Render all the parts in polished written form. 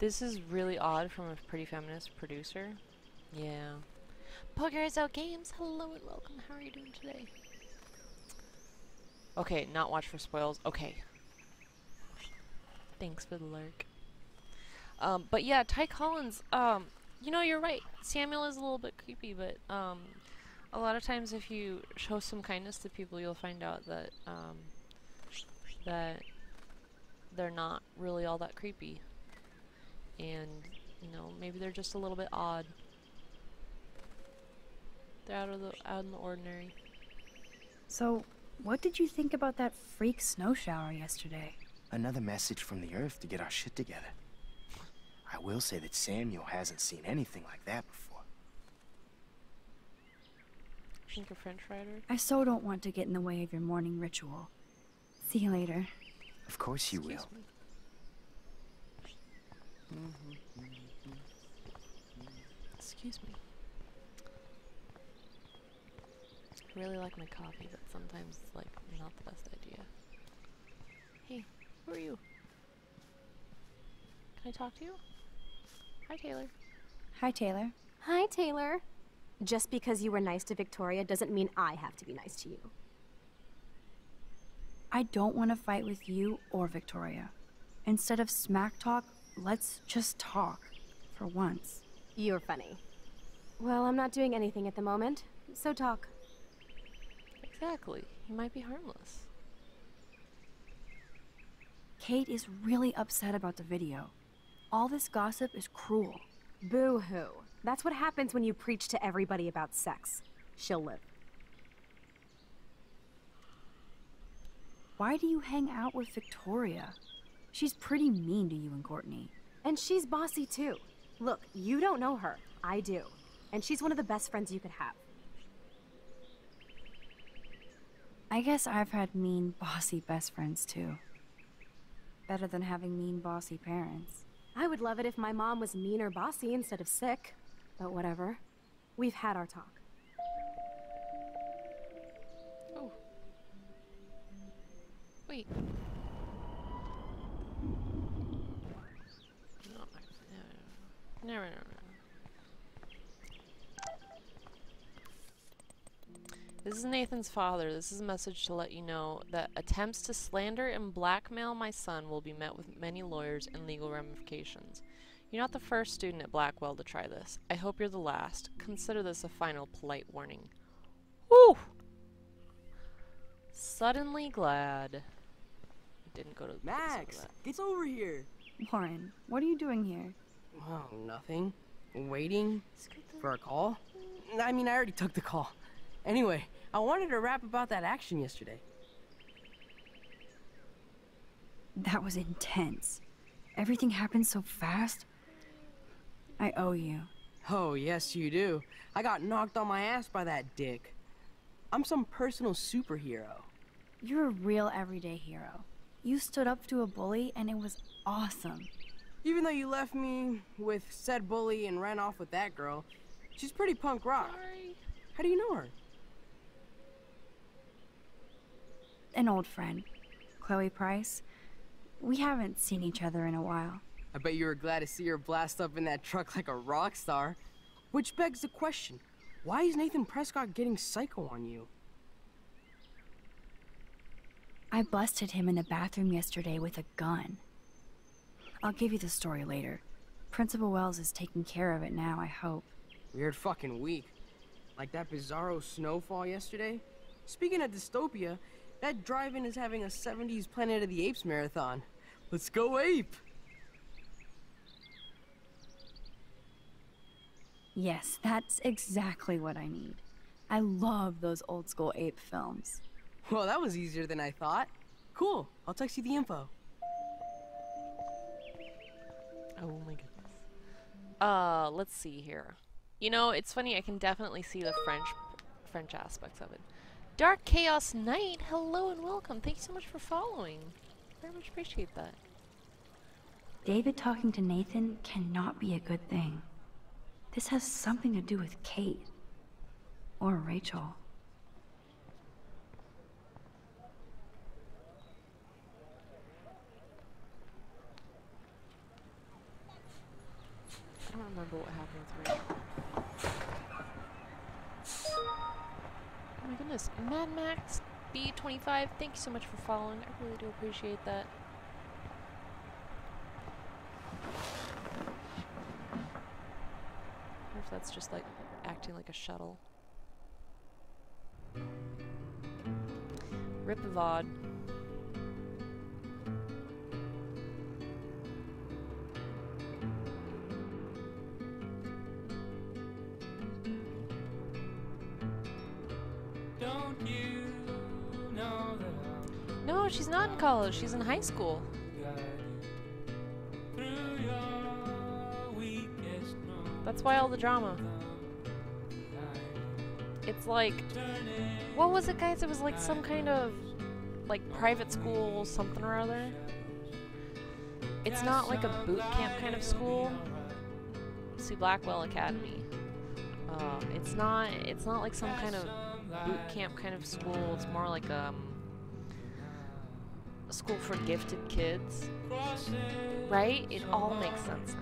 This is really odd from a pretty feminist producer. Yeah. Poggers Out Games, hello and welcome. How are you doing today? Okay, not watch for spoils. Okay. Thanks for the lurk. But yeah, Ty Collins, you know, you're right. Samuel is a little bit creepy, but, a lot of times if you show some kindness to people, you'll find out that, that they're not really all that creepy. And, you know, maybe they're just a little bit odd. They're out in the ordinary. So, what did you think about that freak snow shower yesterday? Another message from the Earth to get our shit together. I will say that Samuel hasn't seen anything like that before. Think a French writer? I so don't want to get in the way of your morning ritual. See you later. Of course you will. Excuse me. I really like my coffee, but sometimes it's like not the best idea. Hey, who are you? Can I talk to you? Hi, Taylor. Hi, Taylor. Hi, Taylor. Just because you were nice to Victoria doesn't mean I have to be nice to you. I don't want to fight with you or Victoria. Instead of smack talk, let's just talk. For once. You're funny. Well, I'm not doing anything at the moment, so talk. Exactly. He might be harmless. Kate is really upset about the video. All this gossip is cruel. Boo-hoo. That's what happens when you preach to everybody about sex. She'll live. Why do you hang out with Victoria? She's pretty mean to you and Courtney. And she's bossy too. Look, you don't know her. I do. And she's one of the best friends you could have. I guess I've had mean, bossy best friends too. Better than having mean, bossy parents. I would love it if my mom was mean or bossy instead of sick. But whatever. We've had our talk. Oh. Wait. No. This is Nathan's father. This is a message to let you know that attempts to slander and blackmail my son will be met with many lawyers and legal ramifications. You're not the first student at Blackwell to try this. I hope you're the last. Consider this a final polite warning. Woo! Suddenly glad. Didn't go to Max, get over here. Warren, what are you doing here? Oh, nothing. Waiting for a call? I mean, I already took the call. Anyway, I wanted to rap about that action yesterday. That was intense. Everything happened so fast. I owe you. Oh, yes, you do. I got knocked on my ass by that dick. I'm some personal superhero. You're a real everyday hero. You stood up to a bully and it was awesome. Even though you left me with said bully and ran off with that girl, she's pretty punk rock. Sorry. How do you know her? An old friend, Chloe Price. We haven't seen each other in a while. I bet you were glad to see her blast up in that truck like a rock star. Which begs the question, why is Nathan Prescott getting psycho on you? I busted him in the bathroom yesterday with a gun. I'll give you the story later. Principal Wells is taking care of it now, I hope. Weird fucking week. Like that bizarro snowfall yesterday. Speaking of dystopia, that drive-in is having a 70s Planet of the Apes marathon. Let's go ape! Yes, that's exactly what I need. I love those old school ape films. Well, that was easier than I thought. Cool, I'll text you the info. Oh my goodness. Let's see here. You know, it's funny, I can definitely see the French aspects of it. Dark Chaos Knight, hello and welcome. Thank you so much for following. Very much appreciate that. David talking to Nathan cannot be a good thing. This has something to do with Kate. Or Rachel. remember what happened with Ray. Oh my goodness. Mad Max B25, thank you so much for following. I really do appreciate that. I wonder if that's just like acting like a shuttle. Rip VOD. No, she's not in college. She's in high school. That's why all the drama. It's like, what was it, guys? It was like some kind of, like, private school something or other. It's not like a boot camp kind of school. See, Blackwell Academy. It's not like some kind of boot camp kind of school. It's more like a school for gifted kids. Right? It all makes sense now.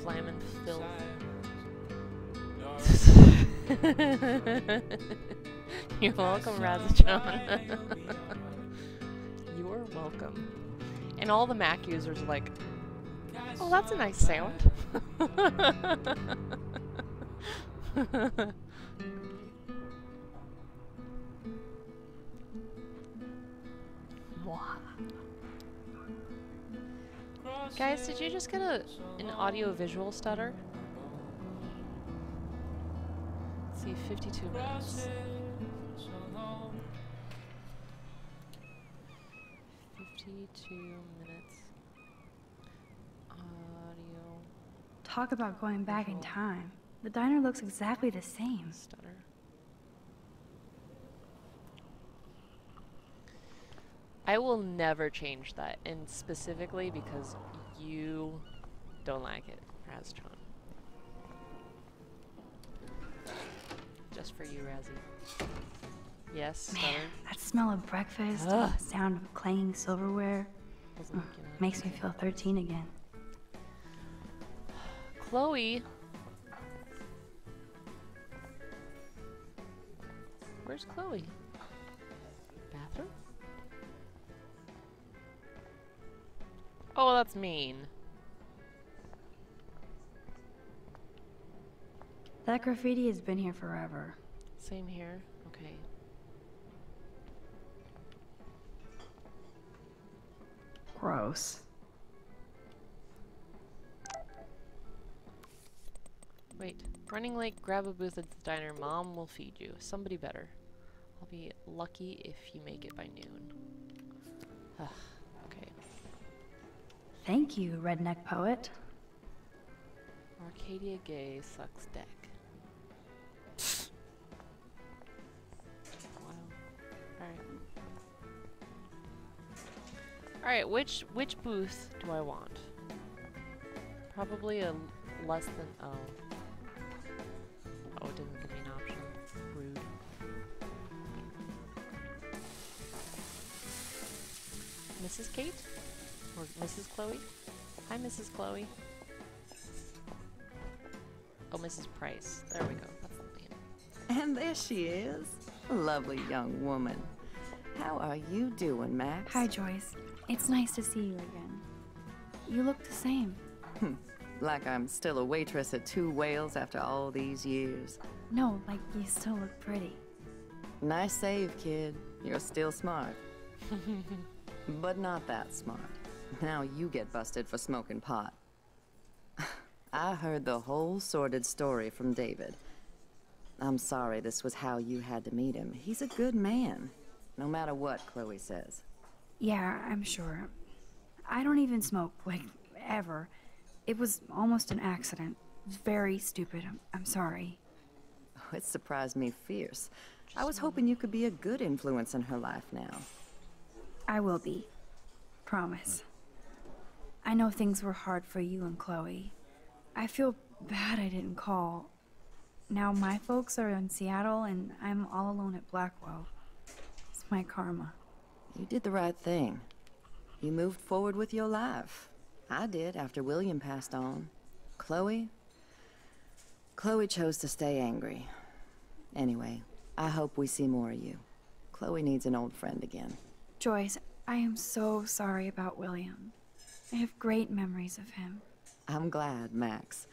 Flamin' filth. You're welcome, Razzachan. You are welcome. And all the Mac users are like, oh, that's a nice sound. Guys, did you just get an audio-visual stutter? Let's see, 52 minutes. 52 minutes. Audio. Talk about going back in time. The diner looks exactly the same. Stutter. I will never change that, and specifically because you don't like it, Raztron. Just for you, Razzie. Yes, stutter. Man, that smell of breakfast, Ugh. the sound of clanging silverware, makes me feel 13 again. Chloe. Where's Chloe? Bathroom? Oh, that's mean. That graffiti has been here forever. Same here. Okay. Gross. Wait. Running late, grab a booth at the diner. Mom will feed you. Somebody better. I'll be lucky if you make it by noon. Okay. Thank you, redneck poet. Arcadia Gay sucks deck. Wow. Alright, which booth do I want? Probably a less than Oh, it didn't give me an option. Rude. Mrs. Kate? Or Mrs. Chloe? Hi, Mrs. Chloe. Oh, Mrs. Price. There we go. That's the name. And there she is. A lovely young woman. How are you doing, Max? Hi, Joyce. It's nice to see you again. You look the same. Like I'm still a waitress at Two Whales after all these years. No, like you still look pretty. Nice save, kid. You're still smart. But not that smart. Now you get busted for smoking pot. I heard the whole sordid story from David. I'm sorry this was how you had to meet him. He's a good man, no matter what Chloe says. Yeah, I'm sure. I don't even smoke, like, ever. It was almost an accident. It was very stupid. I'm sorry. Oh, it surprised me fierce. I was hoping you could be a good influence in her life now. I will be. Promise. I know things were hard for you and Chloe. I feel bad I didn't call. Now my folks are in Seattle and I'm all alone at Blackwell. It's my karma. You did the right thing. You moved forward with your life. I did after William passed on. Chloe chose to stay angry. Anyway, I hope we see more of you. Chloe needs an old friend again. Joyce, I am so sorry about William. I have great memories of him. I'm glad, Max.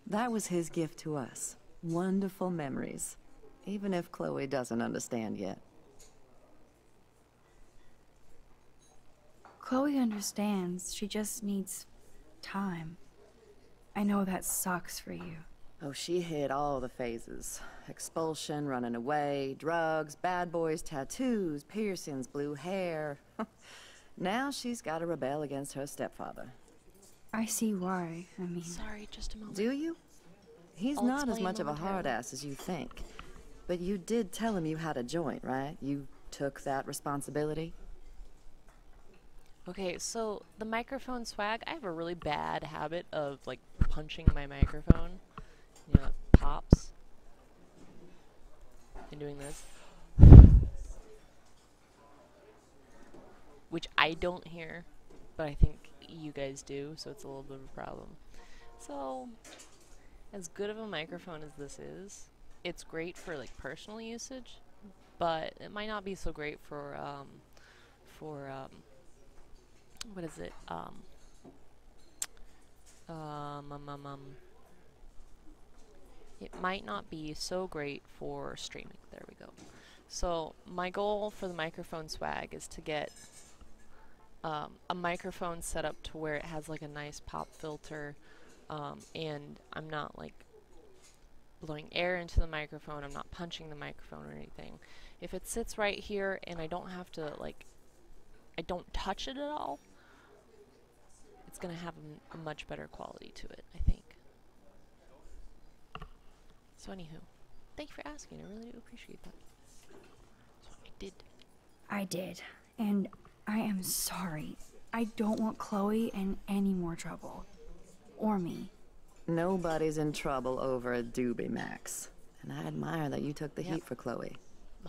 That was his gift to us. Wonderful memories. Even if Chloe doesn't understand yet. Chloe understands. She just needs time. I know that sucks for you. Oh, she hit all the phases. Expulsion, running away, drugs, bad boys, tattoos, piercings, blue hair. Now she's got to rebel against her stepfather. I see why. I mean... Sorry, just a moment. Do you? He's I'll not as explain much of a hard momentarily. ass as you think. But you did tell him you had a joint, right? You took that responsibility? Okay, so the microphone swag, I have a really bad habit of, like, punching my microphone. You know, it pops. And doing this. Which I don't hear, but I think you guys do, so it's a little bit of a problem. So, as good of a microphone as this is, it's great for, like, personal usage, but it might not be so great for what is it? It might not be so great for streaming. There we go. So my goal for the microphone swag is to get a microphone set up to where it has like a nice pop filter, and I'm not like blowing air into the microphone. I'm not punching the microphone or anything. If it sits right here and I don't have to like, I don't touch it at all, it's gonna have a much better quality to it, I think. So anywho, thank you for asking. I really do appreciate that. So I did. I did. And I am sorry. I don't want Chloe in any more trouble. Or me. Nobody's in trouble over a doobie, Max. And I admire that you took the heat for Chloe.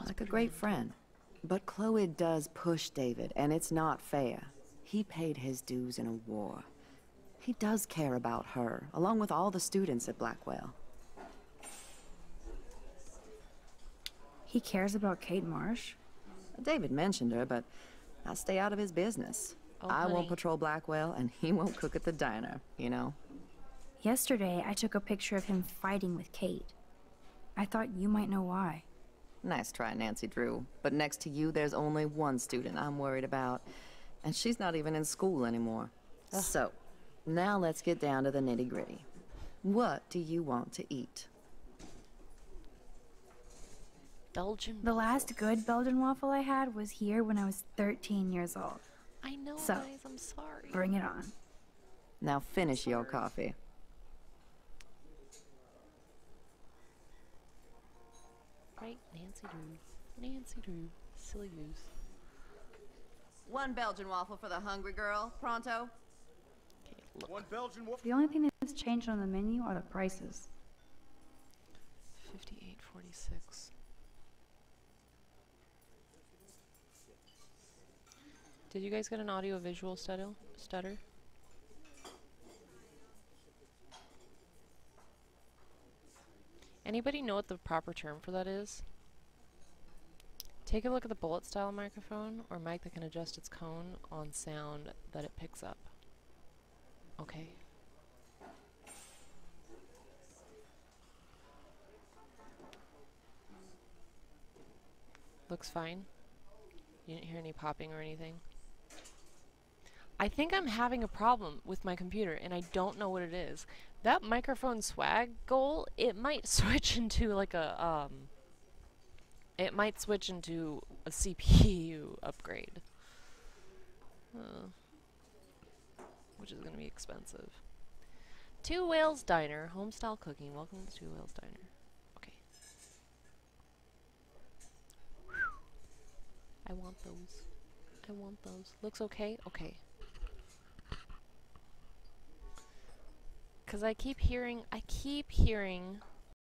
Like a great friend. But Chloe does push David, and it's not fair. He paid his dues in a war. He does care about her, along with all the students at Blackwell. He cares about Kate Marsh? David mentioned her, but I'll stay out of his business. Oh, I honey. won't patrol Blackwell, and he won't cook at the diner, you know? Yesterday, I took a picture of him fighting with Kate. I thought you might know why. Nice try, Nancy Drew. But next to you, there's only one student I'm worried about. And she's not even in school anymore. Ugh. So, now let's get down to the nitty-gritty. What do you want to eat? Belgian. The last good Belgian waffle I had was here when I was 13 years old. I know, So, guys. I'm sorry. Bring it on. Now finish your coffee. Right, Nancy Drew. Nancy Drew. Silly goose. One Belgian waffle for the hungry girl. Pronto? Okay, look. One Belgian waffle. The only thing that's changed on the menu are the prices. 58.46. Did you guys get an audio-visual stutter? Anybody know what the proper term for that is? Take a look at the bullet style microphone or mic that can adjust its cone on sound that it picks up. Okay. Looks fine. You didn't hear any popping or anything? I think I'm having a problem with my computer and I don't know what it is. That microphone swag goal, it might switch into like a it might switch into a CPU upgrade. Which is going to be expensive. Two Whales Diner, homestyle cooking. Welcome to Two Whales Diner. Okay. I want those. I want those. Looks okay? Okay. Cause I keep hearing